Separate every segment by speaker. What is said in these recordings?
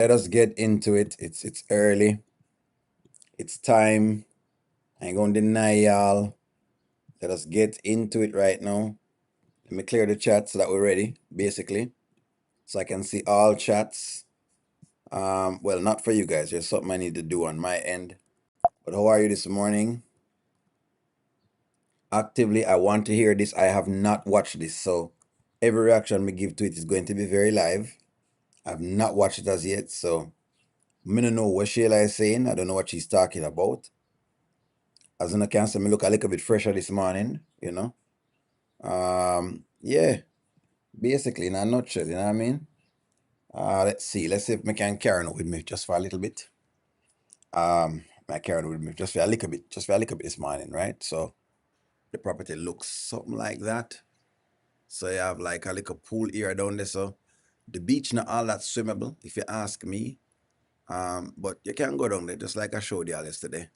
Speaker 1: Let us get into it. It's early. It's time. I ain't gonna deny y'all. Let us get into it right now. Let me clear the chat so that we're ready, basically. So I can see all chats. Well, not for you guys. There's something I need to do on my end. But how are you this morning? Actively, I want to hear this. I have not watched this, so every reaction we give to it is going to be very live. I've not watched it as yet, so I don't know what Shayla is saying. I don't know what she's talking about. As in, I can say, me look a little bit fresher this morning. Yeah, basically, in a nutshell, you know what I mean? Let's see. Let's see if I can carry on with me just for a little bit. I carry on with me just for a little bit, this morning, right? So the property looks something like that. So you have like a little pool area down there. So the beach not all that swimmable, if you ask me. But you can go down there just like I showed y'all yesterday.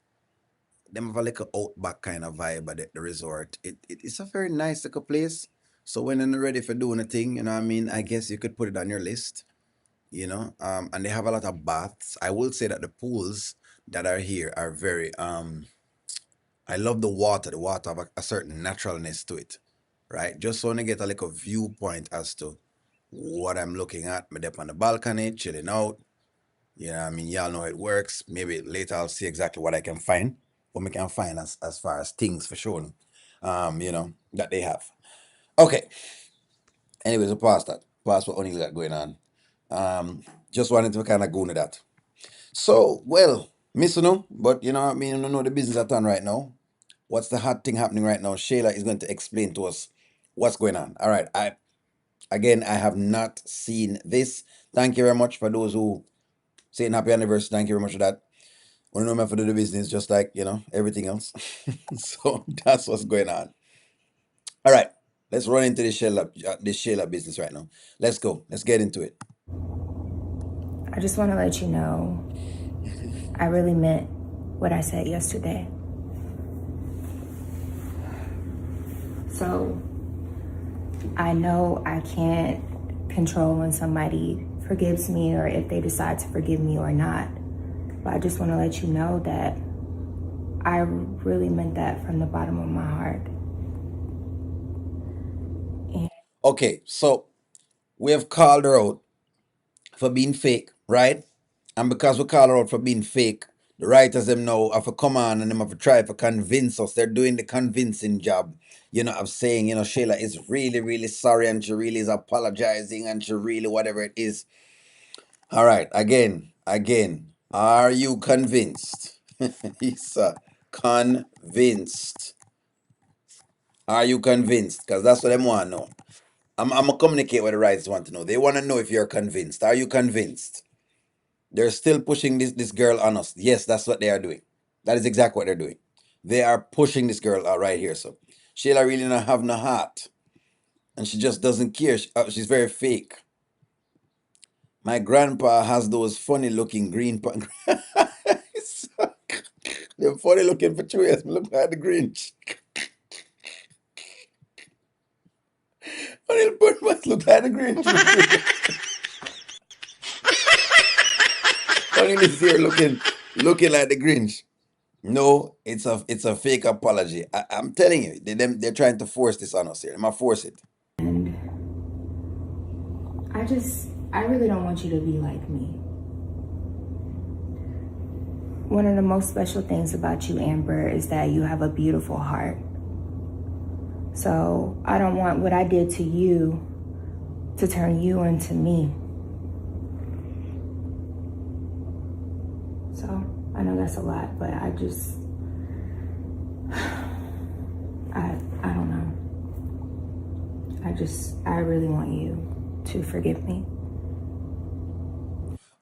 Speaker 1: Them have a little outback kind of vibe at the resort. It's a very nice little place. So when you're ready for doing a thing, you know what I mean, I guess you could put it on your list. And they have a lot of baths. I will say that the pools that are here are very I love the water. The water have a certain naturalness to it, right? Just so I get a little viewpoint as to what I'm looking at. Me up on the balcony, chilling out. You know what I mean? Y'all know how it works. Maybe later I'll see exactly what I can find. What we can find as far as things for sure. That they have. Okay. Anyways, we'll pass that. Pass what O'Neill got going on. Just wanted to kind of go into that. So, well, miss no, but you know what I mean, you don't know the business at hand right now. What's the hot thing happening right now? Shayla is going to explain to us what's going on. All right. I have not seen this. Thank you very much for those who saying happy anniversary. Thank you very much for that. Want to know me for do the business just like everything else. So that's what's going on. All right, let's run into this Shayla business right now. Let's go. Let's get into it.
Speaker 2: I just want to let you know I really meant what I said yesterday. So I know I can't control when somebody forgives me or if they decide to forgive me or not. But I just want to let you know that I really meant that from the bottom of my heart. And
Speaker 1: Okay, so we have called her out for being fake, right? And because we call her out for being fake, the writers them now have to come on and them have to try to convince us. They're doing the convincing job, of saying, Shayla is really, really sorry and she really is apologizing and she really whatever it is. All right, again, are you convinced? He's convinced. Are you convinced? Because that's what them want to know. I'm gonna communicate what the writers want to know. They want to know if you're convinced. Are you convinced? They're still pushing this girl on us. Yes, that's what they are doing. That is exactly what they're doing. They are pushing this girl out right here. So Shayla really not have no heart, and she just doesn't care. She's very fake. My grandpa has those funny looking green. They're funny looking for 2 years. Look like the Grinch. Funny must look like the Grinch. Funny this here looking like the Grinch. No, it's a fake apology. I'm telling you, they're trying to force this on us here. I'm gonna force it.
Speaker 2: I really don't want you to be like me. One of the most special things about you, Amber, is that you have a beautiful heart. So I don't want what I did to you to turn you into me. So I know that's a lot, but I just, I don't know. I really want you to forgive me.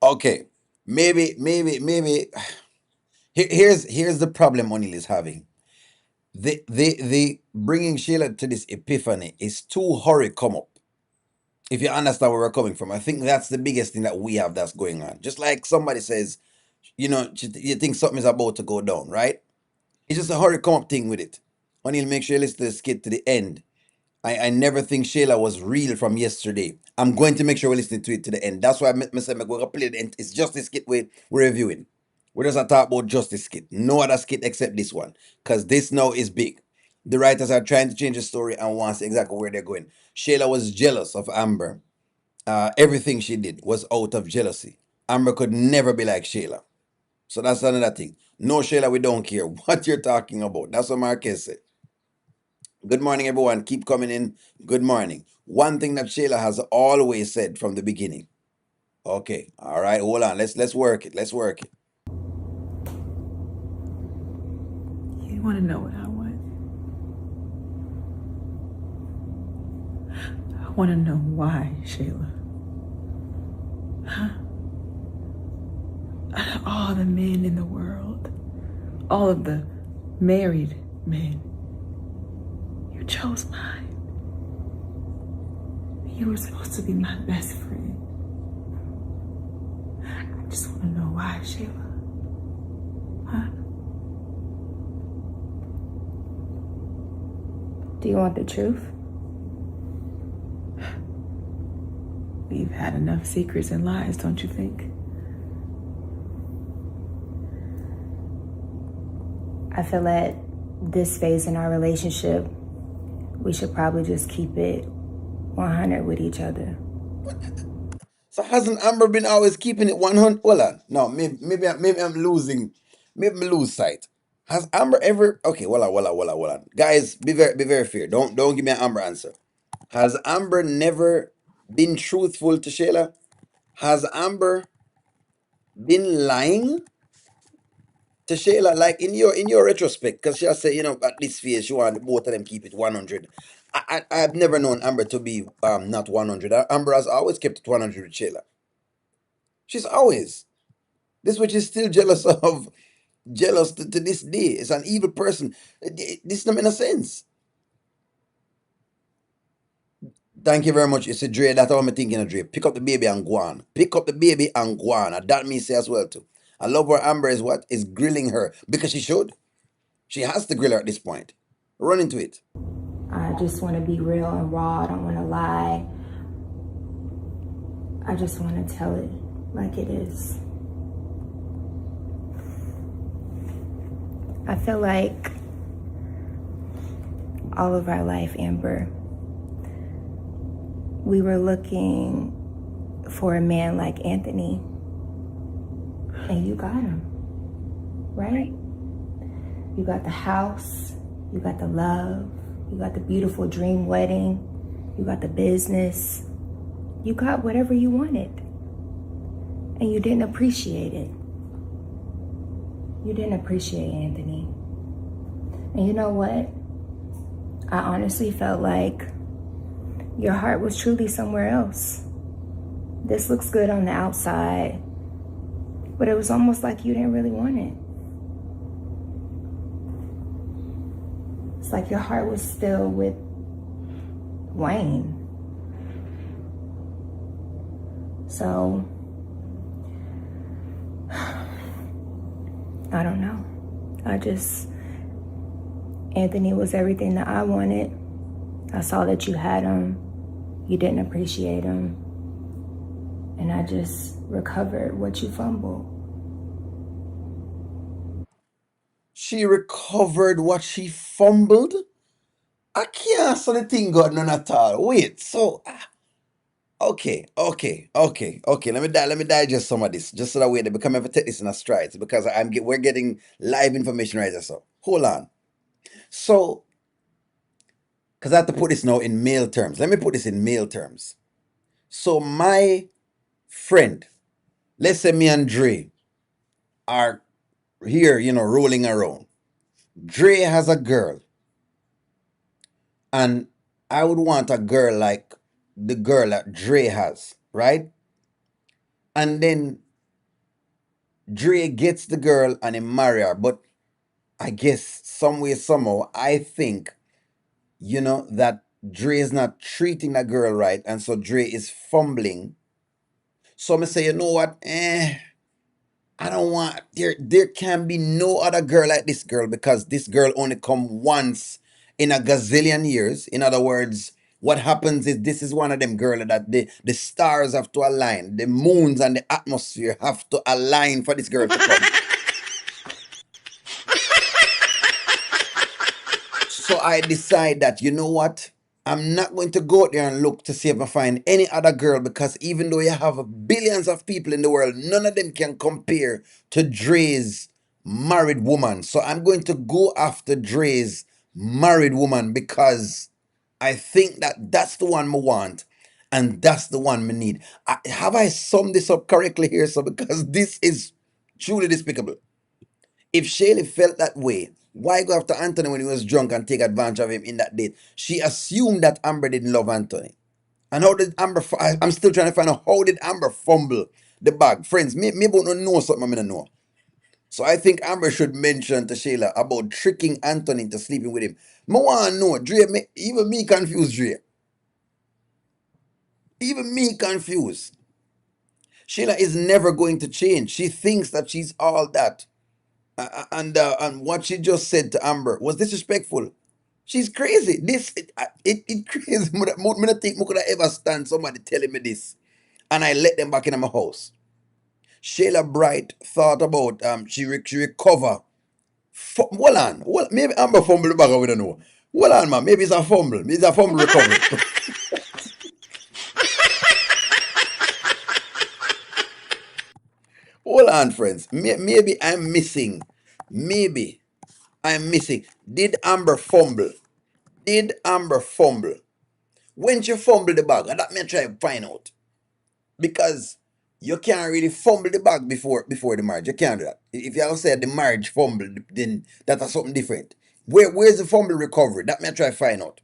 Speaker 1: Okay, maybe. Here's the problem O'Neill is having. The bringing Shayla to this epiphany is too hurry come up. If you understand where we're coming from, I think that's the biggest thing that we have that's going on. Just like somebody says, you think something is about to go down, right? It's just a hurry come up thing with it. O'Neill, make sure you listen to the skit to the end. I never think Shayla was real from yesterday. I'm going to make sure we're listening to it to the end. That's why I said we're going to play the end. It's just this skit we're reviewing. We're just talk about just this skit. No other skit except this one. Because this now is big. The writers are trying to change the story and wants exactly where they're going. Shayla was jealous of Amber. Everything she did was out of jealousy. Amber could never be like Shayla. So that's another thing. No, Shayla, we don't care what you're talking about. That's what Marquez said. Good morning, everyone. Keep coming in. Good morning. One thing that Shayla has always said from the beginning. Okay, all right, hold on. Let's work it. Let's work it.
Speaker 3: You want to know what I want? I want to know why, Shayla. Huh? Out of all the men in the world, all of the married men, you chose mine. You were supposed to be my best friend. I just want to know why, Shayla. Huh?
Speaker 2: Do you want the truth?
Speaker 3: We've had enough secrets and lies, don't you think?
Speaker 2: I feel at this phase in our relationship, we should probably just keep it 100 with each other.
Speaker 1: So hasn't Amber been always keeping it 100? Hold on. No, maybe I'm losing. Maybe I lose sight. Has Amber ever? Okay, hold on. Guys, be very fair. Don't give me an Amber answer. Has Amber never been truthful to Shayla? Has Amber been lying to Shayla, like in your retrospect? Because she'll say, at this phase, she want both of them keep it 100. I've never known Amber to be not 100. Amber has always kept it 100 with Shayla. She's always. This which is still jealous of, jealous to this day. It's an evil person. This doesn't make no sense. Thank you very much. It's a Dre. That's what I'm thinking of, Dre. Pick up the baby and go on. Pick up the baby and go on. And that means say as well too. I love where Amber is what? Is grilling her. Because she should. She has to grill her at this point. Run into it.
Speaker 2: I just want to be real and raw. I don't want to lie. I just want to tell it like it is. I feel like all of our life, Amber, we were looking for a man like Anthony, and you got him, right? You got the house, you got the love, you got the beautiful dream wedding, you got the business, you got whatever you wanted, and you didn't appreciate it. You didn't appreciate Anthony. And you know what? I honestly felt like your heart was truly somewhere else. This looks good on the outside, but it was almost like you didn't really want it. It's like your heart was still with Wayne. So, I don't know. Anthony was everything that I wanted. I saw that you had him. You didn't appreciate him. And I just recovered what you fumbled.
Speaker 1: She recovered what she fumbled? I can't so the thing got none at all. Wait, so okay. Let me digest some of this, just so that way they become ever take this in a stride. Because we're getting live information right there. So hold on. So, because I have to put this now in male terms. Let me put this in male terms. So my friend, let's say me and Dre are here, rolling around. Dre has a girl, and I would want a girl like the girl that Dre has, right? And then Dre gets the girl and he marry her. But I guess some way, somehow, I think, that Dre is not treating that girl right. And so Dre is fumbling. So I'm say, you know what? I don't want there can be no other girl like this girl, because this girl only come once in a gazillion years. In other words, what happens is this is one of them girl that the stars have to align, the moons and the atmosphere have to align for this girl to come. So I decide that, you know what? I'm not going to go out there and look to see if I find any other girl, because even though you have billions of people in the world, none of them can compare to Dre's married woman. So I'm going to go after Dre's married woman because I think that that's the one I want and that's the one I need. Have I summed this up correctly here? So because this is truly despicable. If Shayla felt that way, why go after Anthony when he was drunk and take advantage of him in that date? She assumed that Amber didn't love Anthony. And how did Amber, I'm still trying to find out, how did Amber fumble the bag? Friends, maybe don't know something I don't know. So I think Amber should mention to Shayla about tricking Anthony into sleeping with him. I want to know, Dre, even me confused, Dre. Even me confused. Shayla is never going to change. She thinks that she's all that. And what she just said to Amber was disrespectful. She's crazy. It crazy. Me not think me could have ever stand somebody telling me this, and I let them back in my house. Shayla Bright thought about she recover. Hold on, well, maybe Amber fumble the bag. We don't know. Hold on, man. Maybe it's a fumble. Maybe it's a fumble recovery. Hold on, friends. Maybe I'm missing. Maybe I'm missing. Did Amber fumble? Did Amber fumble? When she fumble the bag, and that me try to find out. Because you can't really fumble the bag before the marriage. You can't do that. If you ever say the marriage fumble, then that's something different. Where's the fumble recovery? That me try to find out.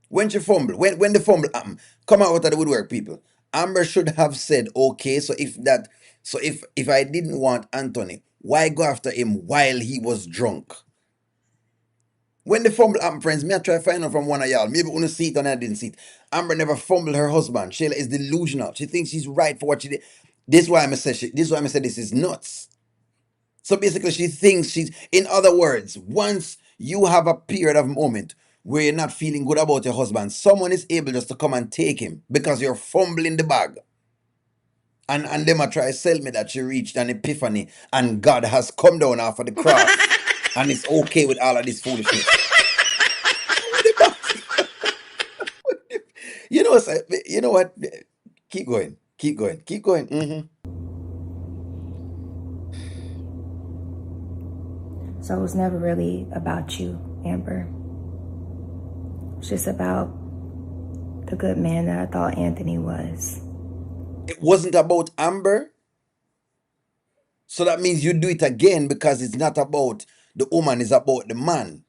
Speaker 1: When she fumble, when the fumble happen, come out of the woodwork, people. Amber should have said, okay, so if I didn't want Anthony, why go after him while he was drunk? When the fumble happen, friends, me I try to find out from one of y'all. Maybe wanna see it and I didn't see it. Amber never fumbled her husband. Shayla is delusional. She thinks she's right for what she did. This is why I say this is nuts. So basically, she thinks she's, in other words, once you have a period of moment where you're not feeling good about your husband, someone is able just to come and take him because you're fumbling the bag. And them a try to sell me that she reached an epiphany and God has come down off of the cross and it's okay with all of this foolishness. You know what? Keep going. Keep going. Keep going.
Speaker 2: So it was never really about you, Amber. It's just about the good man that I thought Anthony was.
Speaker 1: It wasn't about Amber. So that means you do it again because it's not about the woman, it's about the man.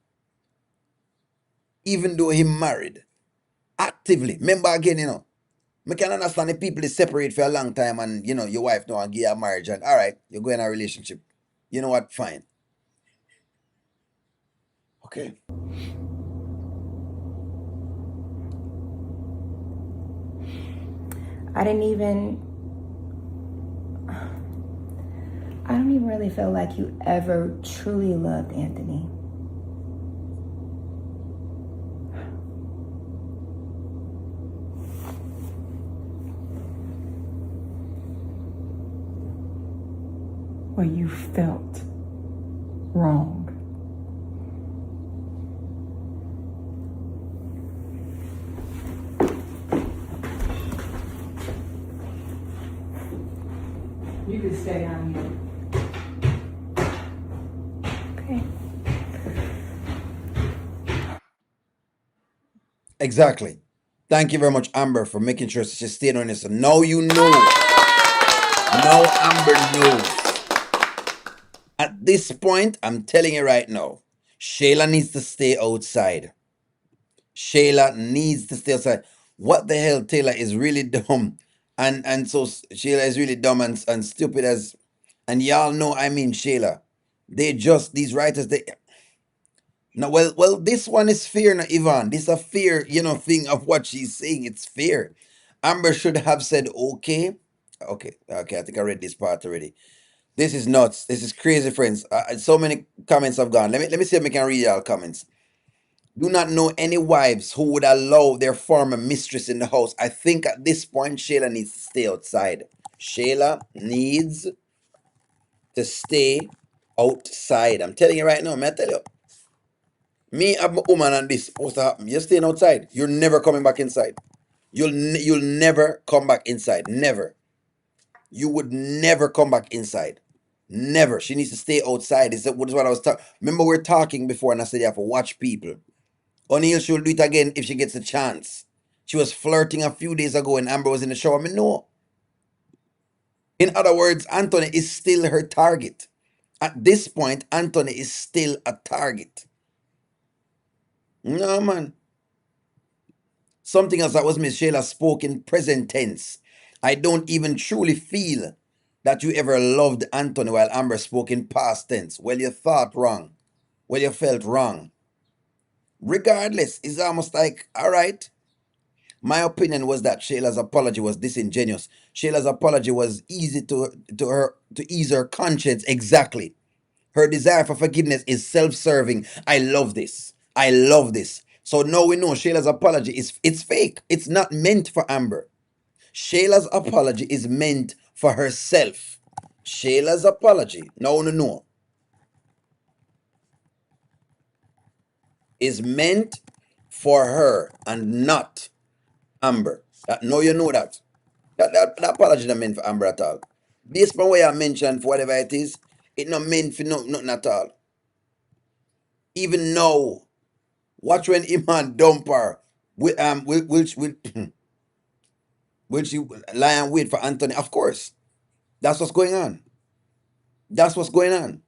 Speaker 1: Even though he married. Actively. Remember again, I can understand if people is separate for a long time and your wife don't want to give you a marriage and all right, you go in a relationship. You know what? Fine. Okay.
Speaker 2: I don't even really feel like you ever truly loved Anthony.
Speaker 3: Or you felt wrong. You can stay out here.
Speaker 2: Okay.
Speaker 1: Exactly. Thank you very much, Amber, for making sure she stayed on this. So now you know. Now Amber knows. At this point, I'm telling you right now, Shayla needs to stay outside. Shayla needs to stay outside. What the hell, Taylor is really dumb. And so Shayla is really dumb and stupid as, and y'all know I mean Shayla. These writers, they, no, well, this one is fear, not Ivan. This is a fear, thing of what she's saying. It's fear. Amber should have said, okay, I think I read this part already. This is nuts. This is crazy, friends. So many comments have gone. Let me see if I can read y'all comments. Do not know any wives who would allow their former mistress in the house. I think at this point, Shayla needs to stay outside. Shayla needs to stay outside. I'm telling you right now, man. I tell you. Me, I'm a woman, and this supposed to happen. You're staying outside. You're never coming back inside. You'll never come back inside. Never. You would never come back inside. Never. She needs to stay outside. This is what I was talking. Remember, we are talking before, and I said you have to watch people. O'Neill, she'll do it again if she gets a chance. She was flirting a few days ago, and Amber was in the shower. I mean, no. In other words, Anthony is still her target. At this point, Anthony is still a target. No, man. Something else that was Miss Shayla spoke in present tense. I don't even truly feel that you ever loved Anthony while Amber spoke in past tense. Well, you thought wrong. Well, you felt wrong. Regardless, it's almost like, all right. My opinion was that Shayla's apology was disingenuous. Shayla's apology was easy to ease her conscience. Exactly. Her desire for forgiveness is self-serving. I love this. I love this. So now we know Shayla's apology it's fake. It's not meant for Amber. Shayla's apology is meant for herself. Shayla's apology, no, is meant for her and not Amber. No, you know that. That apology not meant for Amber at all. Based on what you mentioned, for whatever it is, it not meant for nothing at all. Even now, watch when Iman dump her. Will she lie and wait for Anthony? Of course. That's what's going on. That's what's going on.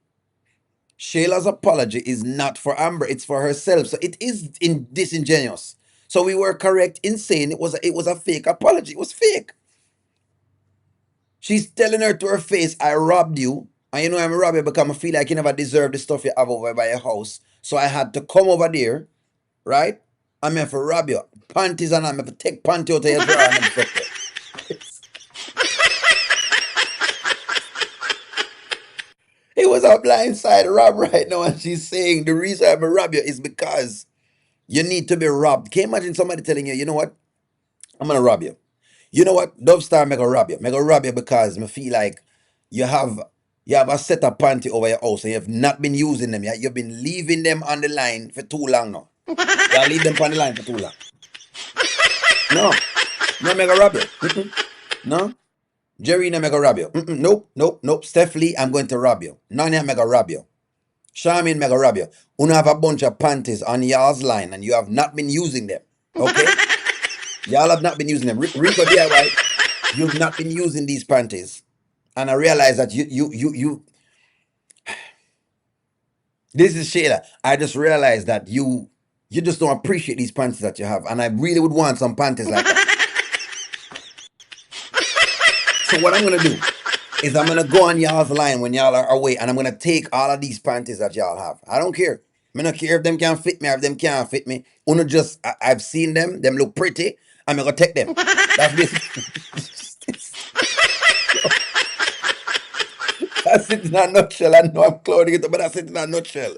Speaker 1: Shayla's apology is not for Amber, it's for herself. So it is disingenuous. So we were correct in saying it was a fake apology. It was fake. She's telling her to her face, I robbed you. And you know I'm a robber because I feel like you never deserve the stuff you have over by your house. So I had to come over there, right? I'm here for rob you. Panties and I'm here to take panty out of your drawer and everything. It was a blindside rob right now, and she's saying the reason I'm a rob you is because you need to be robbed. Can you imagine somebody telling you, you know what? I'm gonna rob you. You know what? Dove Star, me gonna rob you. Me gonna rob you because me feel like you have you have a set of panty over your house and you have not been using them. You've been leaving them on the line for too long now. You leave them on the line for too long. No, no, me gonna rob you. No, Jerry, no, me gonna rob you. Nope. Steph Lee, I'm going to rob you. Nanya, me gonna rob you. Charmin, me gonna rob you. You have a bunch of panties on y'all's line and you have not been using them. Okay? Y'all have not been using them. Rico DIY, you've not been using these panties. And I realize that you this is Shayla. I just realized that you just don't appreciate these panties that you have. And I really would want some panties like that. So what I'm gonna do is I'm gonna go on y'all's line when y'all are away and I'm gonna take all of these panties that y'all have. I don't care. I don't care if them can fit me or if them can't fit me. Uno just I've seen them look pretty, I'm gonna take them. That's basically that's it in a nutshell. I know I'm clouding it, but that's it in a nutshell.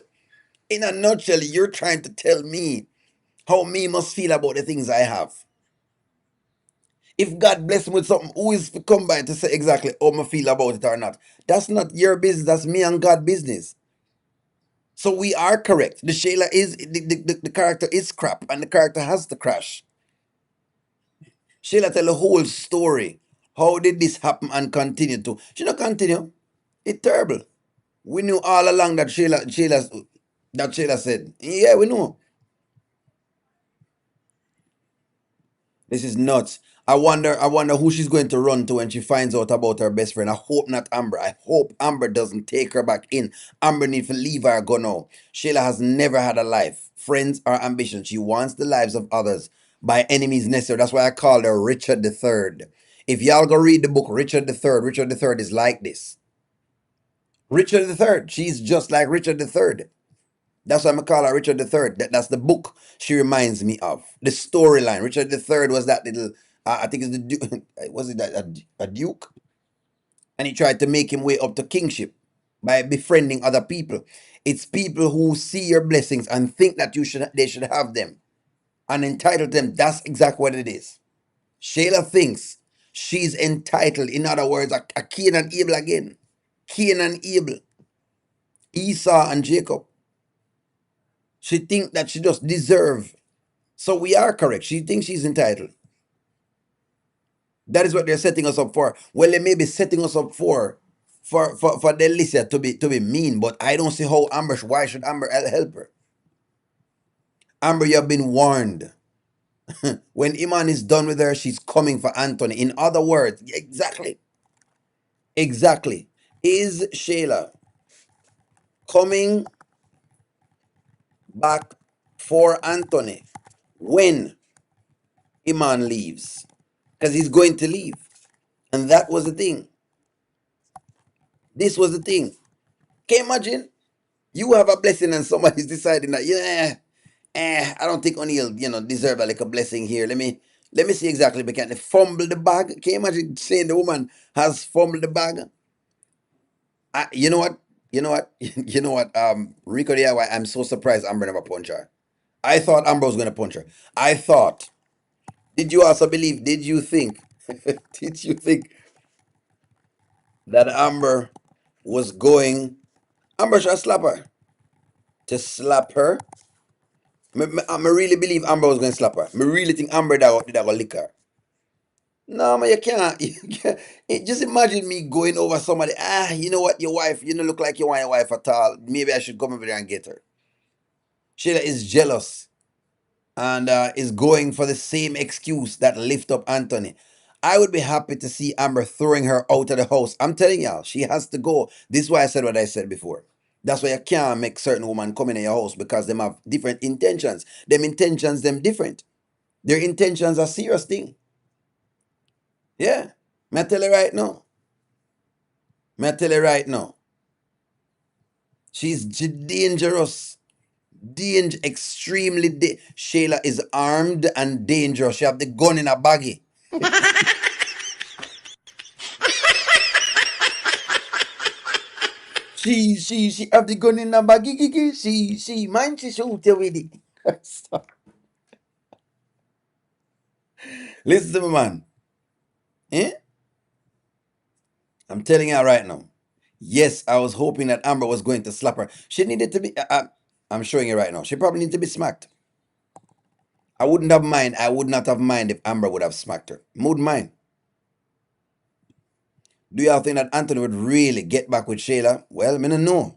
Speaker 1: In a nutshell, you're trying to tell me how me must feel about the things I have. If God bless me with something, who is to come by to say exactly how I feel about it or not? That's not your business. That's me and God business. So we are correct. The Shayla is the character is crap, and the character has to crash. Shayla tell the whole story. How did this happen and continue to? She not continue. It's terrible. We knew all along that Shayla said. Yeah, we know. This is nuts. I wonder who she's going to run to when she finds out about her best friend. I hope not Amber. I hope Amber doesn't take her back in. Amber needs to leave her go now. Shayla has never had a life, friends, or ambition. She wants the lives of others by any means necessary. That's why I call her Richard the Third. If y'all go read the book Richard the Third, Richard the Third is like this. Richard the Third. She's just like Richard the Third. That's why I call her Richard III. That's the book she reminds me of. The storyline. Richard III was that little, I think it's the Duke, was it a Duke? And he tried to make him way up to kingship. by befriending other people. It's people who see your blessings and think that they should have them and entitled them. That's exactly what it is. Shayla thinks she's entitled. In other words, a Cain and Abel again. Cain and Abel. Esau and Jacob. She thinks that she just deserve. So we are correct. She thinks she's entitled. That is what they're setting us up for. Well, they may be setting us up for Delicia to be mean, but I don't see how Amber. Why should Amber help her? Amber, you have been warned. When Iman is done with her, she's coming for Anthony. In other words, exactly. Exactly. Is Shayla coming back for Anthony when Iman leaves? Because he's going to leave. And that was the thing. This was the thing. Can you imagine? You have a blessing and somebody's deciding that, yeah, I don't think O'Neal, deserve a blessing here. Let me see exactly. But can they fumble the bag? Can you imagine saying the woman has fumbled the bag? You know what? You know what? You know what? Rico DIY, I'm so surprised Amber never punched her. I thought Amber was gonna punch her. I thought. Did you also believe? Did you think? Did you think that Amber was going? Amber should slap her. To slap her. I really believe Amber was going to slap her. I really think Amber did go lick her. No, man, you can't. You can't. Just imagine me going over somebody. You know what? Your wife, you don't look like you want your wife at all. Maybe I should come over there and get her. Shayla is jealous and is going for the same excuse that lift up Anthony. I would be happy to see Amber throwing her out of the house. I'm telling y'all, she has to go. This is why I said what I said before. That's why you can't make certain women come in your house because them have different intentions. Them intentions, them different. Their intentions are serious thing. Yeah. May I tell you right now? May I tell you right now? She's dangerous. Extremely Shayla is armed and dangerous. She have the gun in her baggie. She have the gun in her baggie. She man, she shoot you with it. Stop. Listen to me, man. Eh? I'm telling you right now. Yes, I was hoping that Amber was going to slap her. She needed to be. I'm showing you right now. She probably needed to be smacked. I wouldn't have mind. I would not have mind if Amber would have smacked her. Wouldn't mind. Do y'all think that Anthony would really get back with Shayla? Well, I don't know.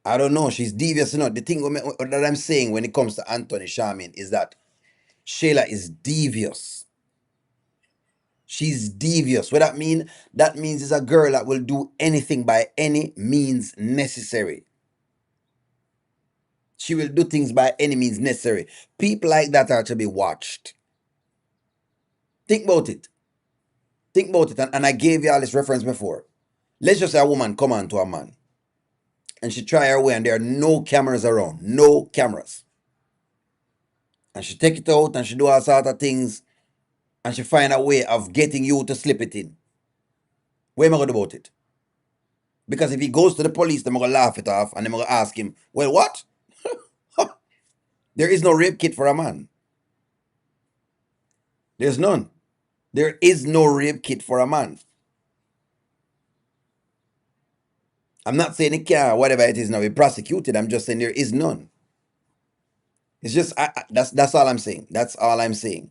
Speaker 1: I don't know. She's devious enough. The thing that I'm saying when it comes to Anthony Charmin is that Shayla is devious. She's devious. What that mean? That means it's a girl that will do anything by any means necessary. She will do things by any means necessary. People like that are to be watched. Think about it. Think about it. And I gave you all this reference before. Let's just say a woman come on to a man and she try her way and there are no cameras around. No cameras. And she take it out and she do all sort of things and she find a way of getting you to slip it in. What am I going to do about it? Because if he goes to the police, they're going to laugh it off and they're going to ask him, well, what? There is no rape kit for a man. There's none. There is no rape kit for a man. I'm not saying it can't, whatever it is now, be prosecuted. I'm just saying there is none. It's just, that's all I'm saying. That's all I'm saying.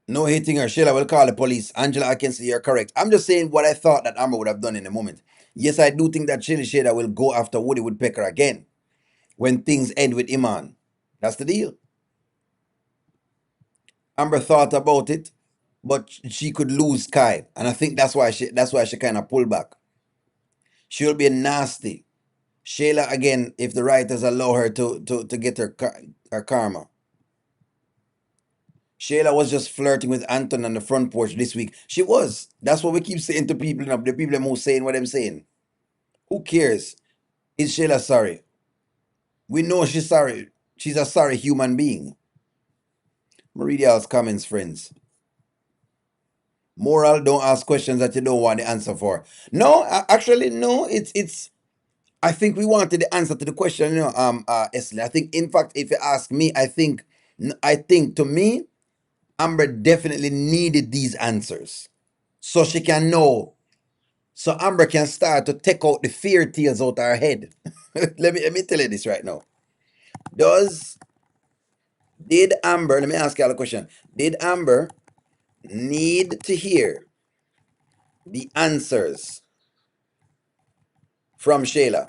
Speaker 1: No hitting her. Shayla will call the police. Angela, I can see you're correct. I'm just saying what I thought that Amber would have done in the moment. Yes, I do think that Shayla will go after Woody Woodpecker again when things end with Iman. That's the deal. Amber thought about it, but she could lose Kai, and I think that's why she kind of pulled back. She'll be nasty. Shayla again, if the writers allow her to get her karma. Shayla was just flirting with Anton on the front porch this week. She was. That's what we keep saying to people. The people who saying what I'm saying. Who cares? Is Shayla sorry? We know she's sorry. She's a sorry human being. Read y'all's comments, friends. Moral, don't ask questions that you don't want the answer for. No, actually, no. It's. I think we wanted the answer to the question. Esley. I think, in fact, if you ask me, I think to me, Amber definitely needed these answers so she can know. So Amber can start to take out the fear tears out her head. let me tell you this right now. Does did Amber? Let me ask you a question. Did Amber need to hear the answers from Shayla?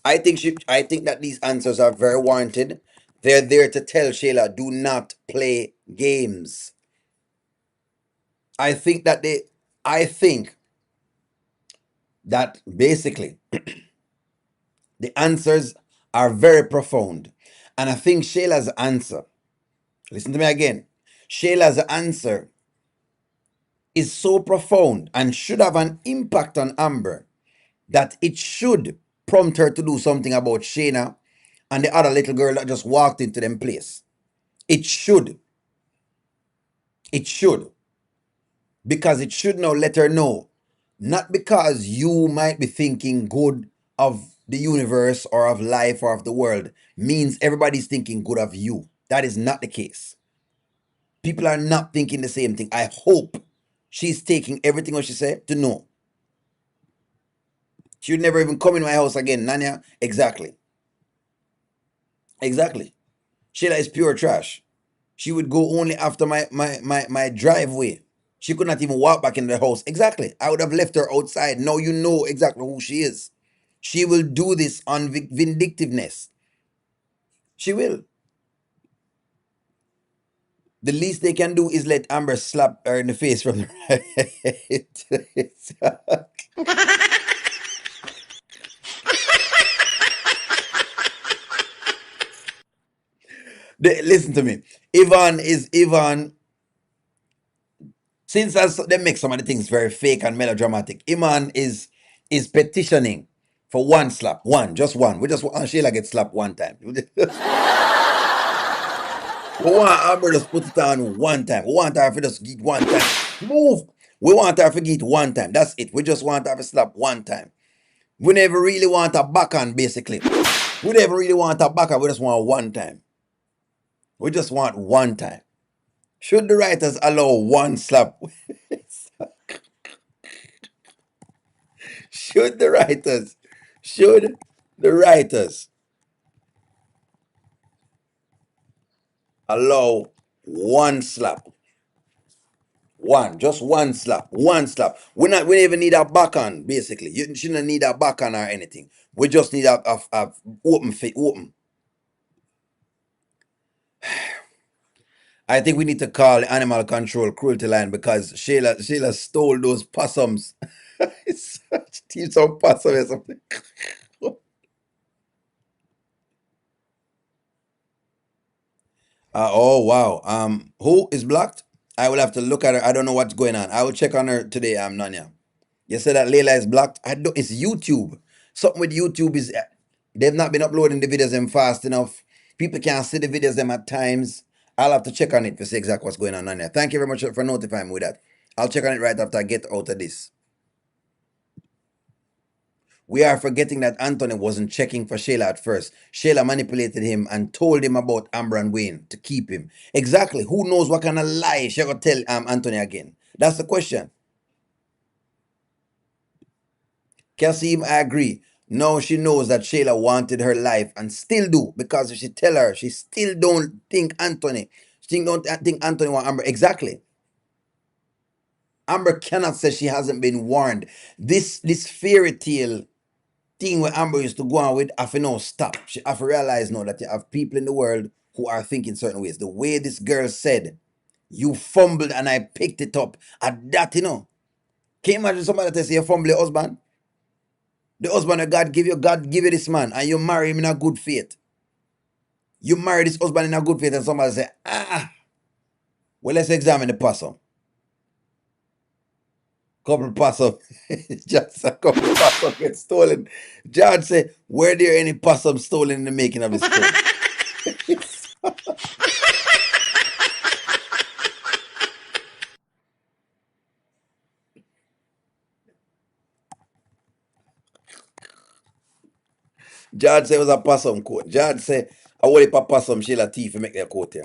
Speaker 1: I think that these answers are very warranted. They're there to tell Shayla, do not play games. I think that they I think that basically the answers are very profound. And I think Shayla's answer, listen to me again. Shayla's answer is so profound and should have an impact on Amber that it should prompt her to do something about Shayna and the other little girl that just walked into them place. It should. It should. Because it should now let her know. Not because you might be thinking good of the universe or of life or of the world means everybody's thinking good of you. That is not the case. People are not thinking the same thing. I hope she's taking everything what she said to know. She would never even come in my house again, Nanya. Exactly. Exactly. Sheila is pure trash. She would go only after my driveway. She could not even walk back in the house. Exactly. I would have left her outside. Now you know exactly who she is. She will do this on vindictiveness. She will. The least they can do is let Amber slap her in the face from the right. Listen to me. Ivan. Since they make some of the things very fake and melodramatic, Iman is petitioning for one slap, just one. We just want Sheila get slapped one time. We want Amber just put it on one time. We want her to just get one time. Move. We want her to get one time. That's it. We just want her to slap one time. We never really want a backhand, basically. We never really want a backhand. We just want one time. We just want one time. Should the writers allow one slap? should the writers, should the writers allow one slap? Just one slap, one slap. We don't even need a backhand, basically. You shouldn't need a backhand or anything. We just need a open fit, open. I think we need to call the animal control cruelty line because Shayla stole those possums. It's some possum or something. Oh wow. Who is blocked? I will have to look at her. I don't know what's going on. I will check on her today. Nanya. You said that Layla is blocked. I don't. It's YouTube. Something with YouTube is they've not been uploading the videos them fast enough. People can't see the videos them at times. I'll have to check on it to see exactly what's going on there. Thank you very much for notifying me with that. I'll check on it right after I get out of this. We are forgetting that Anthony wasn't checking for Shayla at first. Shayla manipulated him and told him about Amber and Wayne to keep him. Exactly. Who knows what kind of lie she gonna tell Anthony again? That's the question. Kasim, I agree. Now she knows that Shayla wanted her life and still do because if she tell her, she still don't think Anthony. She don't think Anthony want Amber. Exactly. Amber cannot say she hasn't been warned. This fairy tale thing where Amber used to go on with, I have to now stop. She have to realize now that you have people in the world who are thinking certain ways. The way this girl said, you fumbled and I picked it up. At that, Can you imagine somebody that say you fumble your husband? The husband that God give you this man, and you marry him in a good faith. You marry this husband in a good faith, and somebody say, well, let's examine the possum. Couple possum, just a couple possum get stolen. John say, were there any possum stolen in the making of this film? George said it was a possum coat. George said, I want a possum Shayla teeth to make their coat here.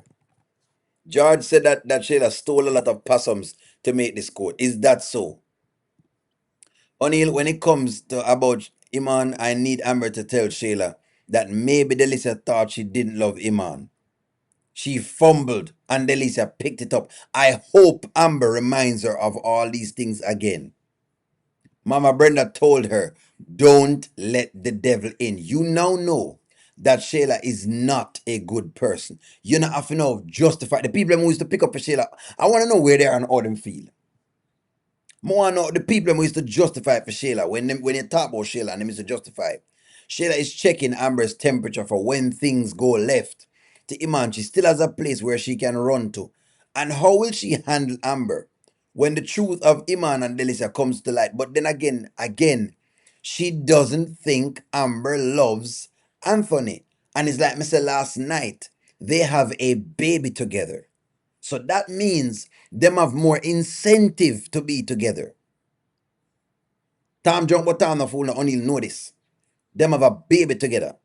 Speaker 1: George said that Shayla stole a lot of possums to make this coat. Is that so? O'Neill, when it comes to about Iman, I need Amber to tell Shayla that maybe Delisa thought she didn't love Iman. She fumbled and Delisa picked it up. I hope Amber reminds her of all these things again. Mama Brenda told her, don't let the devil in. You now know that Shayla is not a good person. You not have to know justify the people who used to pick up for Shayla. I want to know where they are and how them feel. More know the people who used to justify it for Shayla. When you talk about Shayla and them used to justify it. Shayla is checking Amber's temperature for when things go left. To Iman, she still has a place where she can run to. And how will she handle Amber when the truth of Iman and Delicia comes to light? But then again, she doesn't think Amber loves Anthony. And it's like I said last night, they have a baby together. So that means them have more incentive to be together. Tom drunk but Tom not fool, no only know this. Them have a baby together.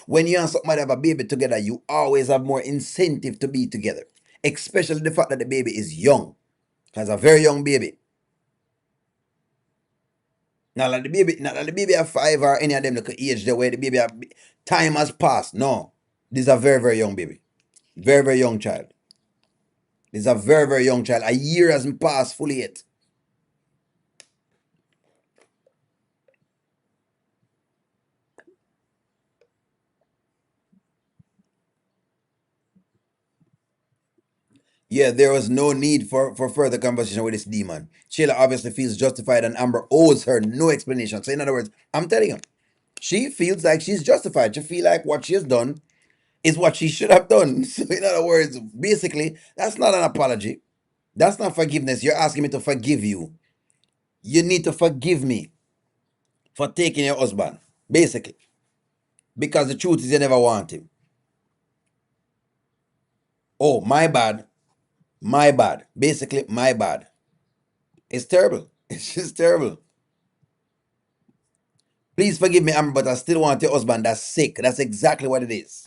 Speaker 1: When you and somebody have a baby together, you always have more incentive to be together. Especially the fact that the baby is young. Has a very young baby. Not like the baby have 5 or any of them look at age the way the baby have, time has passed. No. This is a very, very young baby. Very, very young child. This is a very, very young child. A year hasn't passed fully yet. Yeah, there was no need for further conversation with this demon. Shayla obviously feels justified and Amber owes her no explanation. So in other words, I'm telling you, she feels like she's justified. She feel like what she has done is what she should have done. So in other words, basically, that's not an apology. That's not forgiveness. You're asking me to forgive you. You need to forgive me for taking your husband, basically. Because the truth is you never want him. Oh, my bad. My bad. Basically, my bad. It's terrible. It's just terrible. Please forgive me, Amber, but I still want your husband that's sick. That's exactly what it is.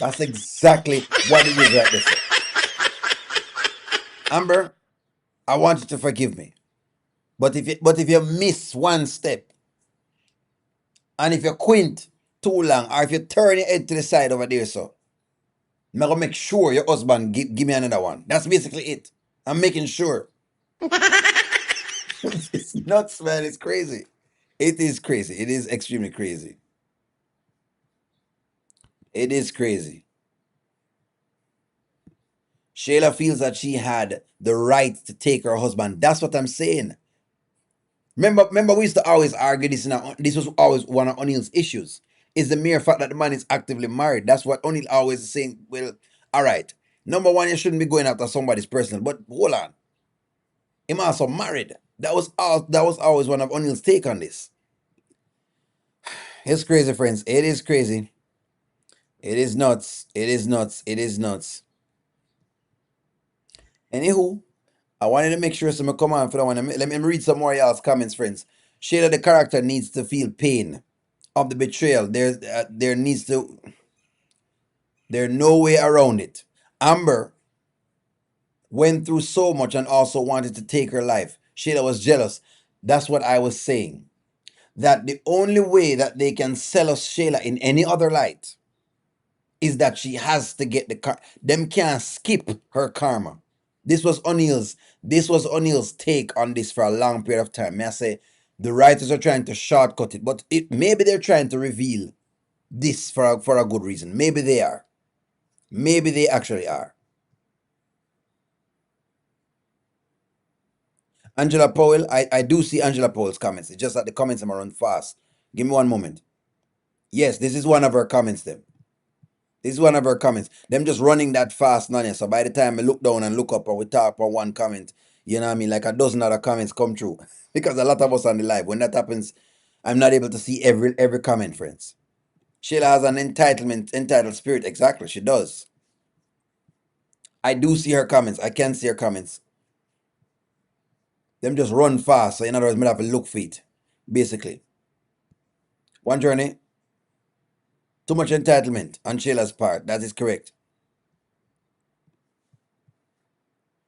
Speaker 1: That's exactly what it is right there. Sir. Amber, I want you to forgive me. But if you miss one step, and if you quint too long, or if you turn your head to the side over there, so I'm gonna make sure your husband give me another one. That's basically it. I'm making sure. It's nuts, man. It's crazy. It is crazy. It is extremely crazy. It is crazy. Shayla feels that she had the right to take her husband. That's what I'm saying. Remember, we used to always argue this. This was always one of O'Neill's issues. Is the mere fact that the man is actively married. That's what O'Neill always is saying. Well, all right. Number one, you shouldn't be going after somebody's personal. But hold on, him also married. That was all. That was always one of O'Neill's take on this. It's crazy, friends. It is crazy. It is nuts. It is nuts. It is nuts. Anywho, I wanted to make sure some come on for that one. Let me read some more of y'all's comments, friends. Shayla, the character, needs to feel pain of the betrayal. There's no way around it. Amber went through so much and also wanted to take her life. Shayla was jealous. That's what I was saying. That the only way that they can sell us Shayla in any other light is that she has to get the car. Them can't skip her karma. This was O'Neill's take on this for a long period of time. May I say the writers are trying to shortcut it, but maybe they're trying to reveal this for a good reason. Maybe they are. Maybe they actually are. Angela Powell, I do see Angela Powell's comments. It's just that the comments are run fast. Give me one moment. Yes, this is one of her comments, them. This is one of her comments. Them just running that fast, none. So by the time I look down and look up or we talk on one comment, you know what I mean? Like a dozen other comments come through. Because a lot of us on the live, when that happens, I'm not able to see every comment, friends. Shayla has an entitled spirit. Exactly, she does. I do see her comments. I can see her comments. Them just run fast. So in other words, I have to look for it. Basically. One journey. Too much entitlement on Shayla's part. That is correct.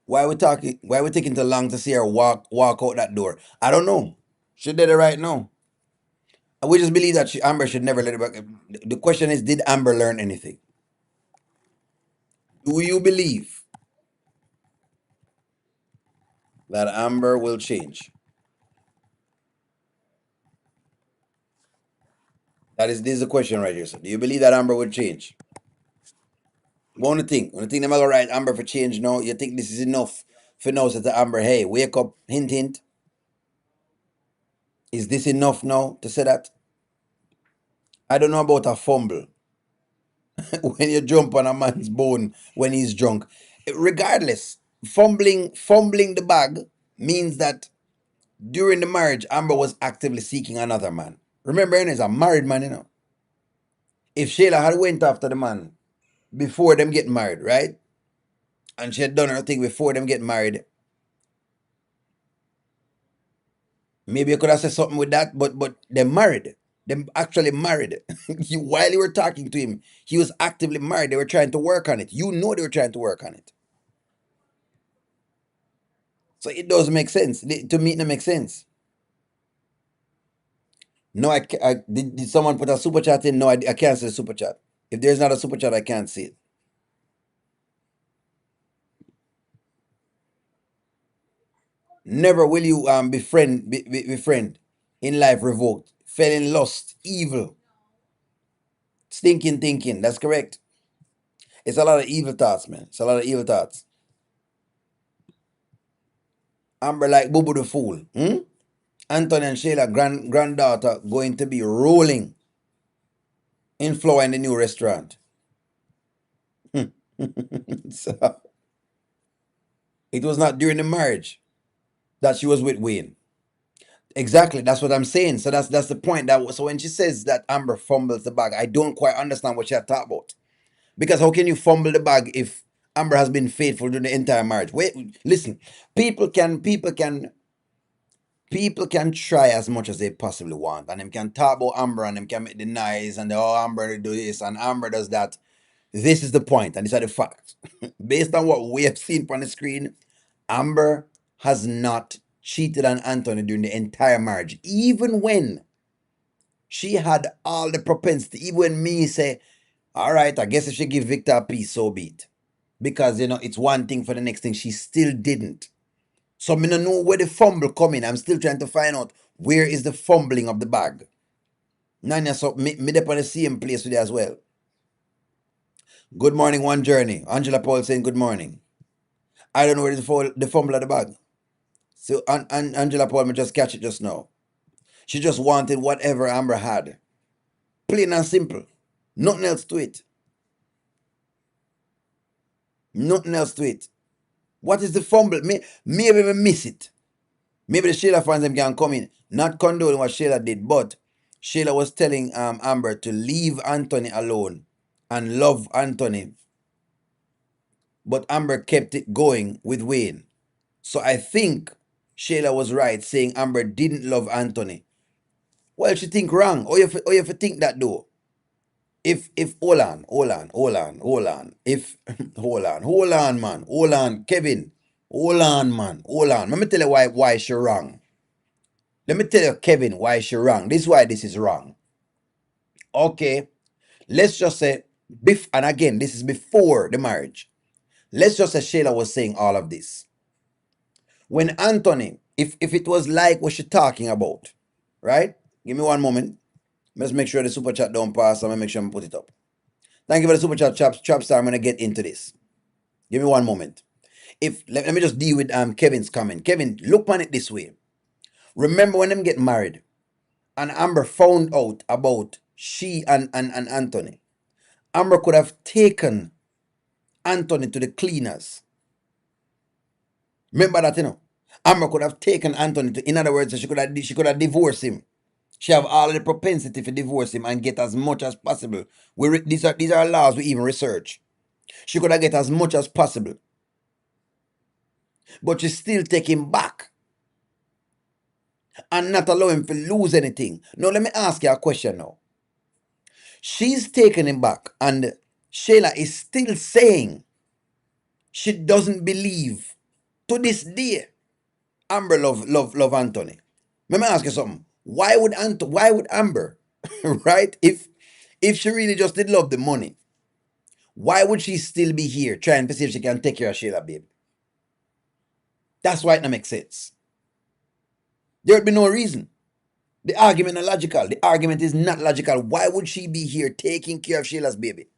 Speaker 1: Why we talking? Why we taking too long to see her walk out that door? I don't know. She did it right now. We just believe that Amber should never let it back. The question is, did Amber learn anything? Do you believe that Amber will change? This is the question right here. So, do you believe that Amber will change? When you think them all right, Amber for change now, you think this is enough for now? So to Amber, hey, wake up, hint, hint. Is this enough now to say that? I don't know about a fumble when you jump on a man's bone when he's drunk. Regardless, fumbling the bag means that during the marriage, Amber was actively seeking another man. Remember, he's a married man, you know. If Shayla had went after the man before them get married, right? And she had done her thing before them get married, maybe you could have said something with that, but they're married. Them actually married. While you were talking to him, he was actively married. They were trying to work on it. You know they were trying to work on it. So it does make sense. To me, it makes sense. No, did someone put a super chat in? No, I can't see the super chat. If there's not a super chat, I can't see it. Never will you befriend in life revoked, fell in lust, evil, stinking thinking. That's correct. It's a lot of evil thoughts, man. It's a lot of evil thoughts. Amber like Boo Boo the Fool. Anthony and Shayla granddaughter going to be rolling in flour in the new restaurant. So, it was not during the marriage that she was with Wayne. Exactly, that's what I'm saying. So that's the point. So when she says that Amber fumbles the bag, I don't quite understand what she had talked about. Because how can you fumble the bag if Amber has been faithful during the entire marriage? Wait, listen. People can try as much as they possibly want, and them can talk about Amber, and them can make the nice, and Amber do this, and Amber does that. This is the point, and these are the facts. Based on what we have seen on the screen, Amber has not cheated on Anthony during the entire marriage, even when she had all the propensity. Even when me say, all right, I guess if she give Victor a piece, so be it. Because, it's one thing for the next thing. She still didn't. So I don't know where the fumble come in. I'm still trying to find out where is the fumbling of the bag. Nanya, so me up on the same place with you as well. Good morning, One Journey. Angela Paul saying good morning. I don't know where is the fumble of the bag. So Angela Paul, me just catch it just now. She just wanted whatever Amber had. Plain and simple. Nothing else to it. Nothing else to it. What is the fumble? Maybe we miss it. Maybe the Shayla fans them can come in. Not condoning what Shayla did, but Shayla was telling Amber to leave Anthony alone and love Anthony. But Amber kept it going with Wayne. So I think Shayla was right saying Amber didn't love Anthony. Well, she think wrong. Or you think that though. If hold on. If hold on, man. Hold on, Kevin. Hold on, man. Hold on. Let me tell you why she wrong. Let me tell you, Kevin, why she wrong. This is why this is wrong. Okay. Let's just say, and again, this is before the marriage. Let's just say Shayla was saying all of this. When Anthony, if it was like what she's talking about, right? Give me one moment. Let's make sure the super chat don't pass. I'm gonna make sure I put it up. Thank you for the super chat, Chapstar. I'm gonna get into this. Give me one moment. Let me just deal with Kevin's comment. Kevin, look on it this way. Remember when them get married and Amber found out about she and Anthony. Amber could have taken Anthony to the cleaners. Remember that, Amber could have taken Anthony to, in other words, she could have divorced him. She have all the propensity to divorce him and get as much as possible. These are laws we even research. She could have get as much as possible. But she still take him back and not allow him to lose anything. Now let me ask you a question now. She's taken him back, and Shayla is still saying she doesn't believe to this day Amber love Anthony. Let me ask you something. Why would Amber, right? If she really just did love the money, why would she still be here trying to see if she can take care of Shayla, babe? That's why it don't make sense. There would be no reason. The argument is not logical. The argument is not logical. Why would she be here taking care of Shayla's baby?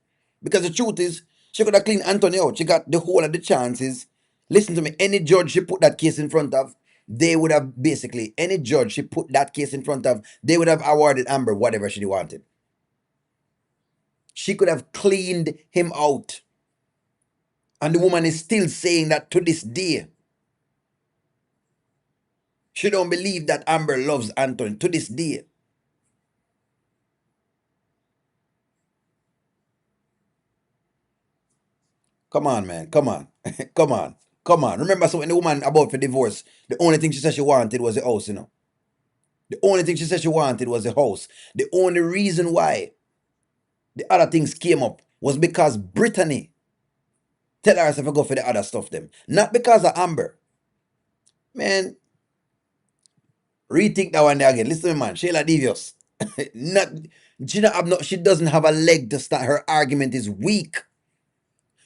Speaker 1: Because the truth is, she could have cleaned Anthony out. She got the whole of the chances. Listen to me. Any judge she put that case in front of, they would have basically, any judge she put that case in front of, they would have awarded Amber whatever she wanted. She could have cleaned him out. And the woman is still saying that to this day. She don't believe that Amber loves Anthony to this day. Come on, man. Come on. Come on. Come on. Remember, so when the woman about for divorce, the only thing she said she wanted was the house, you know. The only thing she said she wanted was the house. The only reason why the other things came up was because Brittany tell her to go for the other stuff them. Not because of Amber. Man, rethink that one there again. Listen to me, man. Shayla devious. Not she doesn't have a leg to start. Her argument is weak.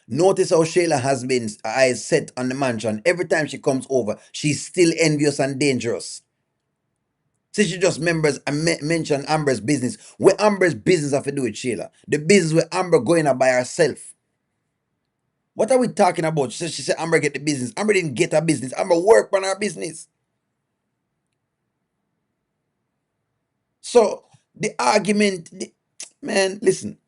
Speaker 1: Notice how Shayla has been eyes set on the mansion. Every time she comes over, she's still envious and dangerous. So she just members mention Amber's business. What Amber's business have to do with Shayla? The business with Amber going up by herself. What are we talking about? She said Amber get the business. Amber didn't get her business. Amber work on her business. So the argument, man, listen.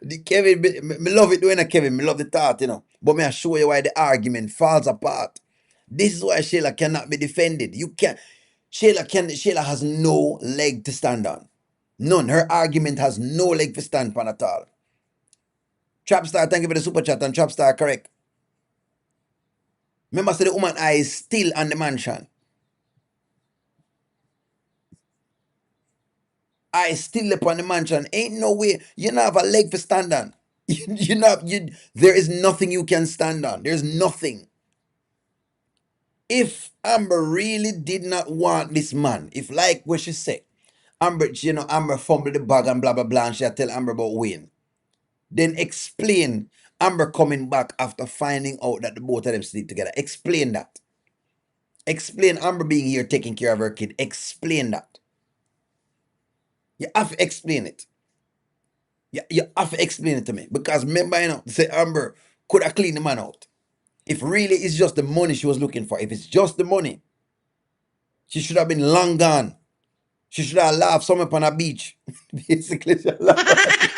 Speaker 1: The Kevin, me love it when I Kevin, me love the thought, you know. But me I show you why the argument falls apart. This is why Shayla cannot be defended. You can't. Shayla has no leg to stand on. None. Her argument has no leg to stand on at all. Trapstar, thank you for the super chat, and Trapstar correct. Remember, say the woman eye is still on the mansion. I still up on the mansion. Ain't no way. You not have a leg for stand on. There is nothing you can stand on. There's nothing. If Amber really did not want this man, if like what she said, Amber fumbled the bag and blah blah blah, and she tell Amber about Wayne, then explain Amber coming back after finding out that the both of them sleep together. Explain that. Explain Amber being here taking care of her kid. Explain that. You have to explain it. You have to explain it to me. Because remember, say Amber could have cleaned the man out. If really it's just the money she was looking for, if it's just the money, she should have been long gone. She should have laughed somewhere upon a beach. Basically, she laughed.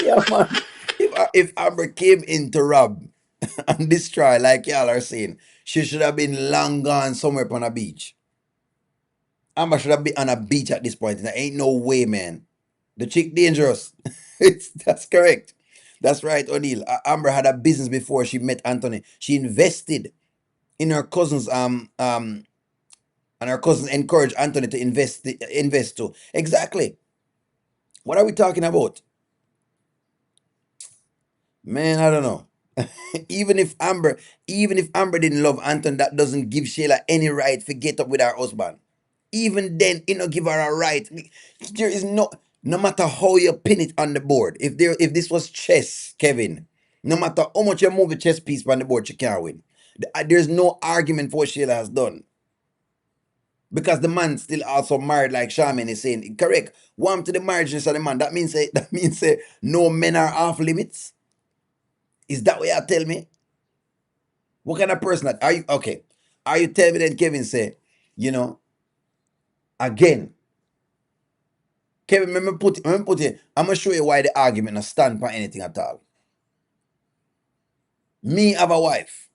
Speaker 1: Yeah, man. If Amber came in to rob and destroy, like y'all are saying, she should have been long gone somewhere upon a beach. Amber should have been on a beach at this point. There ain't no way, man. The chick dangerous. That's correct. That's right, O'Neill. Amber had a business before she met Anthony. She invested in her cousins and her cousins encouraged Anthony to invest too. Exactly. What are we talking about? Man, I don't know. Even if Amber didn't love Anthony, that doesn't give Shayla any right to get up with her husband. Even then, it not give her a right. There is no matter how you pin it on the board. If this was chess, Kevin, no matter how much you move the chess piece on the board, she can't win. There's no argument for what Shayla has done. Because the man still also married, like Charmaine is saying. Correct. Warm to the marriage of the man. That means no men are off limits. Is that what you tell me? What kind of person that are you? Okay. Are you telling me then Kevin say, you know, again, Kevin, let me put it, I'm gonna show you why the argument not stand for anything at all. Me have a wife.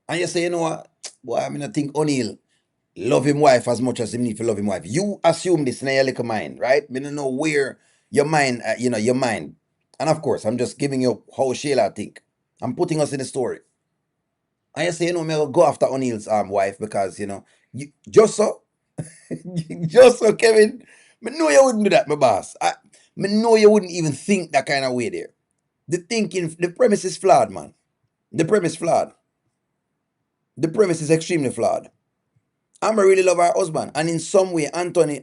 Speaker 1: And you say, you know what? Boy, I mean I think O'Neill love him wife as much as him need to love him wife. You assume this in your little mind, right? Me don't know where your mind, your mind. And of course, I'm just giving you how Shayla think. I'm putting us in the story. And you say, me will go after O'Neill's wife because, you just so. Just so Kevin, me know you wouldn't do that, my boss. Me know you wouldn't even think that kind of way there. The premise is flawed, man. The premise flawed. The premise is extremely flawed. Amber really love her husband, and in some way, Anthony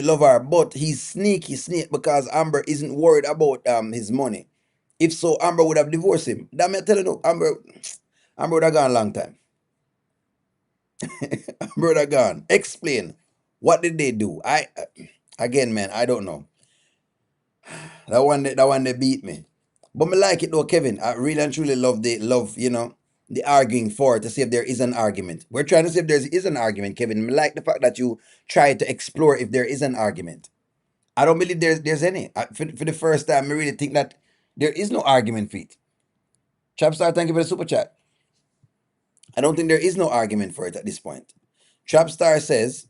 Speaker 1: love her, but he's sneaky snake because Amber isn't worried about his money. If so, Amber would have divorced him. That me telling you, Amber would have gone a long time. Amber would have gone. Explain. What did they do? Again, man, I don't know. That one they beat me. But me like it though, Kevin. I really and truly love, the arguing for it to see if there is an argument. We're trying to see if there is an argument, Kevin. Me like the fact that you try to explore if there is an argument. I don't believe there's any. For the first time, I really think that there is no argument for it. Trapstar, thank you for the super chat. I don't think there is no argument for it at this point. Trapstar says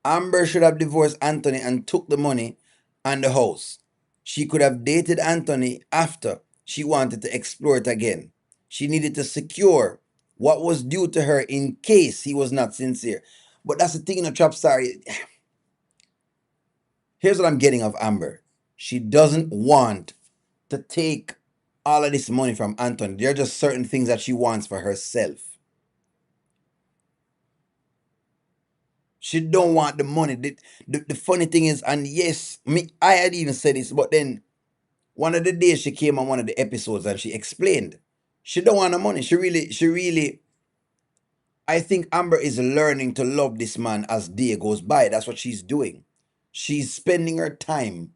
Speaker 1: Amber should have divorced Anthony and took the money and the house. She could have dated Anthony after she wanted to explore it again. She needed to secure what was due to her in case he was not sincere. But that's the thing in a Trapstar. Here's what I'm getting of Amber. She doesn't want to take all of this money from Anthony. There are just certain things that she wants for herself. She don't want the money. The funny thing is, and yes, I had even said this, but then one of the days she came on one of the episodes and she explained she don't want the money. She really. I think Amber is learning to love this man as day goes by. That's what she's doing. She's spending her time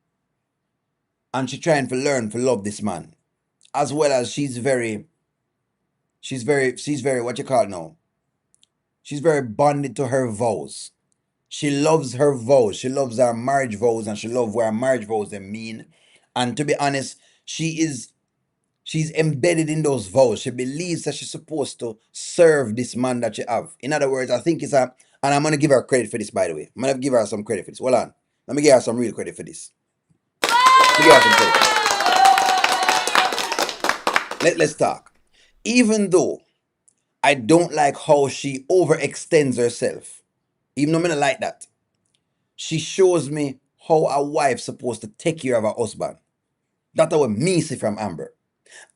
Speaker 1: and she's trying to learn to love this man, as well as she's very what you call it now. She's very bonded to her vows. She loves her vows. She loves her marriage vows, and she loves what her marriage vows they mean. And to be honest, she's embedded in those vows. She believes that she's supposed to serve this man that she have. In other words, I think and I'm gonna give her credit for this, by the way. I'm gonna give her some credit for this. Hold on. Let me give her some real credit for this. Let me give her some credit. Let's talk. Even though I don't like how she overextends herself, even though I don't like that, she shows me how a wife's supposed to take care of her husband. That's what me see from Amber.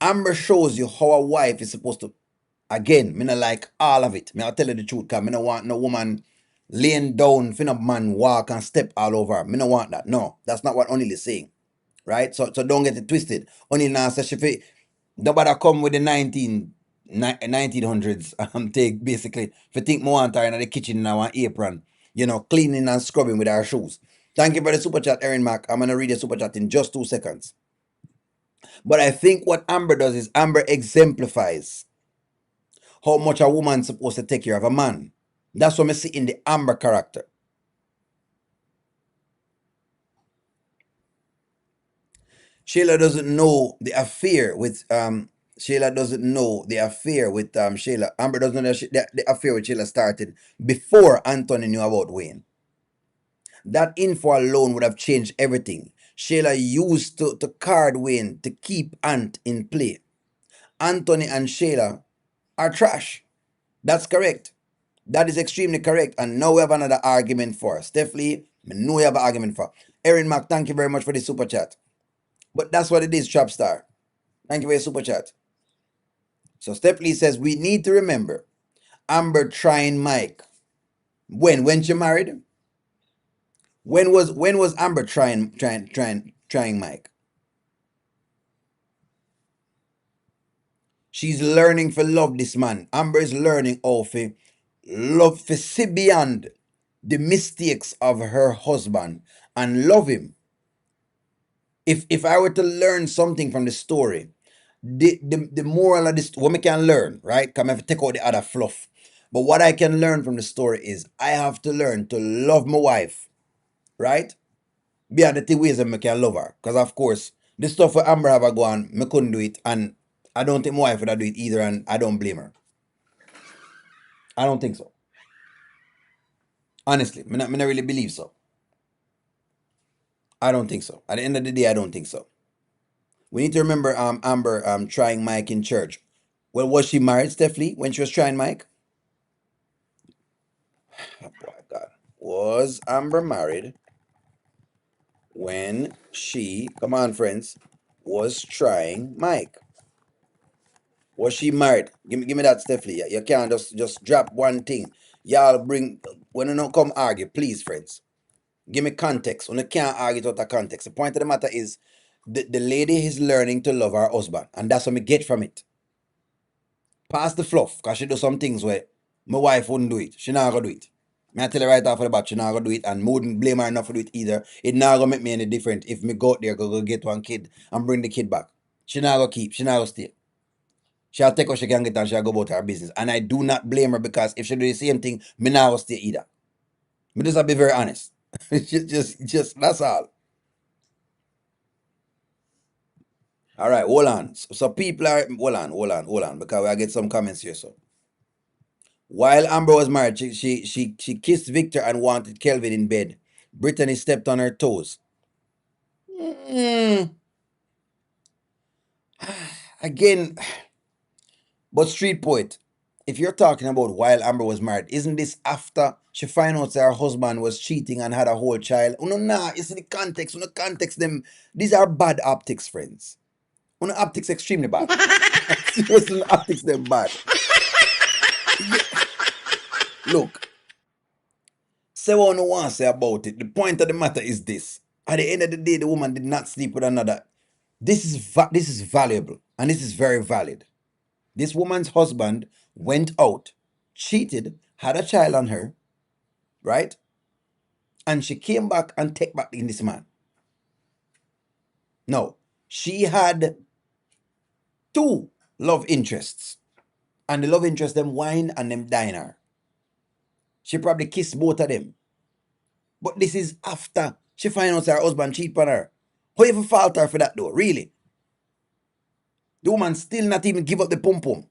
Speaker 1: Amber shows you how a wife is supposed to. Again, me not like all of it. Me I'll tell you the truth, cause me no want no woman laying down, finna man walk and step all over her. Me no want that. No, that's not what O'Neil is saying, right? So don't get it twisted. O'Neil now says she nobody come with the 1900s take basically if you think more want her in the kitchen now an apron, cleaning and scrubbing with her shoes. Thank you for the super chat, Erin Mac. I'm gonna read the super chat in just 2 seconds. But I think what Amber does is Amber exemplifies how much a woman's supposed to take care of a man. That's what I see in the Amber character. Shayla doesn't know the affair with Shayla doesn't know the affair with Shayla. Amber doesn't know that the affair with Shayla started before Anthony knew about Wayne. That info alone would have changed everything. Shayla used to card Wayne to keep Ant in play. Anthony and Shayla are trash. That's correct. That is extremely correct. And now we have another argument for. Steph Lee, I know we have an argument for. Erin Mac, thank you very much for the super chat. But that's what it is, Trapstar. Thank you for your super chat. So Steph Lee says, we need to remember Amber trying Mike. When she married? When was Amber trying Mike? She's learning to love this man. Amber is learning how to love to see beyond the mistakes of her husband and love him. If I were to learn something from the story, the moral of this, what we can learn, right? Come have to take out the other fluff. But what I can learn from the story is I have to learn to love my wife, right? Beyond the ways that I can love her. Because of course, the stuff where Amber have a go on, I couldn't do it, and I don't think my wife would do it either, and I don't blame her. I don't think so. Honestly, I not really believe so. I don't think so. At the end of the day, I don't think so. We need to remember Amber trying Mike in church. Well, was she married, Steph Lee, when she was trying Mike? Oh boy, God. Was Amber married when she, come on, friends, was trying Mike? Was she married? Give me that, Stephanie. You can't just drop one thing. Y'all bring when you don't come argue, please, friends. Give me context. When you can't argue without a context. The point of the matter is the lady is learning to love her husband, and that's what me get from it. Pass the fluff, cause she do some things where my wife wouldn't do it. She not gonna do it. Me I tell her right off the bat, she not gonna do it, and me wouldn't blame her enough for do it either. It not gonna make me any different if me go out there, go get one kid and bring the kid back. She not gonna keep, she not gonna stay. She'll take what she can get and she'll go about her business. And I do not blame her because if she do the same thing, me not gonna stay either. Me just have to be very honest. just that's all. All right, hold on. So people are hold on, because I get some comments here. So while Amber was married, she kissed Victor and wanted Kelvin in bed. Brittany stepped on her toes. Mm, again, but street poet, if you're talking about while Amber was married, isn't this after she found out that her husband was cheating and had a whole child? Oh no, nah, it's in the context. When the context them, these are bad optics, friends. When the optics extremely bad. Seriously, the optics them bad. Look, say what you want to say about it. The point of the matter is this: at the end of the day, the woman did not sleep with another. This is valuable and this is very valid. This woman's husband went out, cheated, had a child on her, right? And she came back and take back in this man. No, she had two love interests, and the love interest them wine and them dine her. She probably kissed both of them, but this is after she find out her husband cheat on her. How you fault her for that though? Really? The woman still not even give up the pum pum.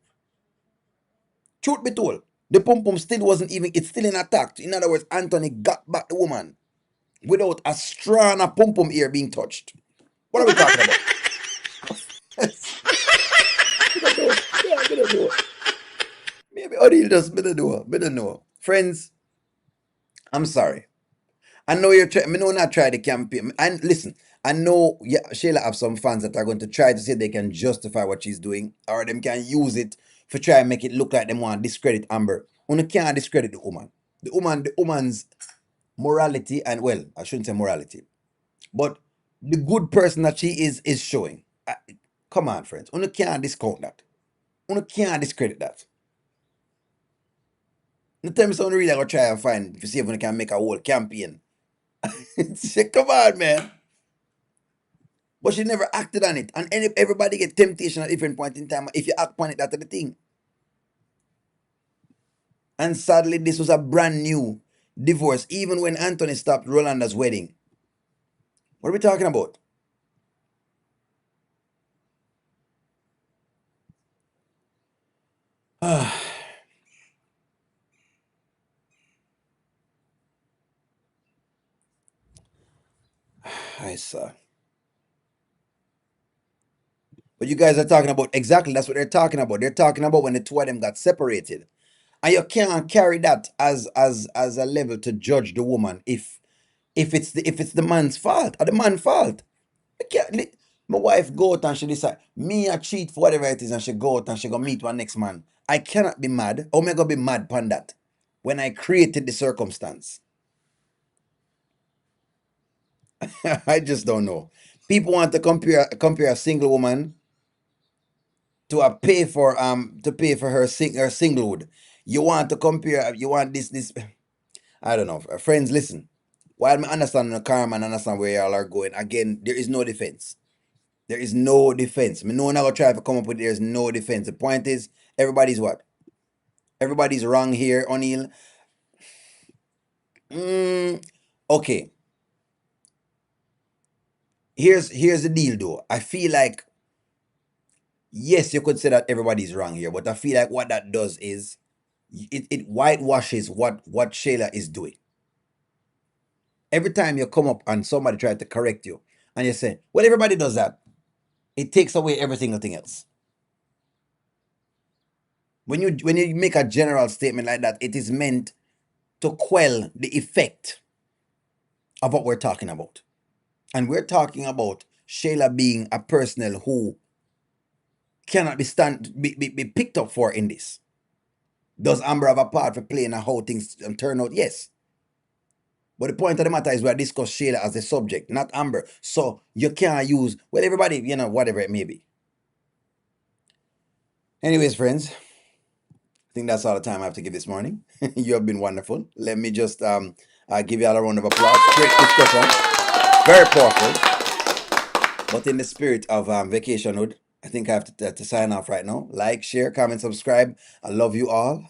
Speaker 1: Truth be told, the pum pum still wasn't even. It's still in attack. In other words, Anthony got back the woman without a strand of pum pum ear being touched. What are we talking about? I don't know. Maybe Odile just better know. Friends, I'm sorry. I know you're trying. I know not try the campaign. And listen, I know Shayla have some fans that are going to try to say they can justify what she's doing, or them can use it for try and make it look like them want to discredit Amber. You can't discredit the woman. The woman's morality and well, I shouldn't say morality, but the good person that she is showing. Come on, friends. You can't discount that. You can't discredit that. No tell me someone really gonna try and find if you see if we can make a whole campaign. Come on, man. But she never acted on it. And everybody get temptation at different point in time. If you act on it, that's the thing. And sadly, this was a brand new divorce, even when Anthony stopped Rolanda's wedding. What are we talking about? I saw. But you guys are talking about exactly that's what they're talking about. They're talking about when the two of them got separated. And you can't carry that as a level to judge the woman if it's the man's fault or the man's fault. I can't, my wife go out and she decide me a cheat for whatever it is and she go out and she go meet one next man. I cannot be mad. How am I gonna be mad upon that when I created the circumstance? I just don't know. People want to compare a single woman to a pay for her singlehood. You want to compare. You want this. I don't know. Friends, listen. While I understand the karma and understand where y'all are going, again, there is no defense. There is no defense. Me no one ever try to come up with there's no defense. The point is, everybody's what? Everybody's wrong here, O'Neill. Okay. Here's the deal though. I feel like yes, you could say that everybody's wrong here, but I feel like what that does is it whitewashes what Shayla is doing. Every time you come up and somebody tries to correct you, and you say, "Well, everybody does that," it takes away every single thing else. When you make a general statement like that, it is meant to quell the effect of what we're talking about. And we're talking about Shayla being a personnel who cannot be picked up for in this. Does Amber have a part for playing and how things turn out? Yes. But the point of the matter is we discuss Shayla as the subject, not Amber. So you can't use, well, everybody, whatever it may be. Anyways, friends, I think that's all the time I have to give this morning. You have been wonderful. Let me just give you all a round of applause. Great discussion. Very powerful. But in the spirit of vacationhood, I think I have to sign off right now. Like, share, comment, subscribe. I love you all.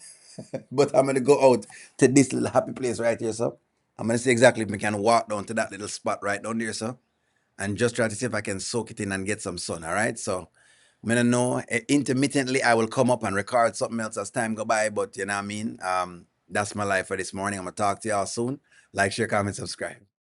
Speaker 1: But I'm going to go out to this little happy place right here, so. I'm going to see exactly if we can walk down to that little spot right down there, so. And just try to see if I can soak it in and get some sun, all right? So I'm going to know intermittently I will come up and record something else as time go by, but you know what I mean? That's my life for this morning. I'm going to talk to y'all soon. Like, share, comment, subscribe.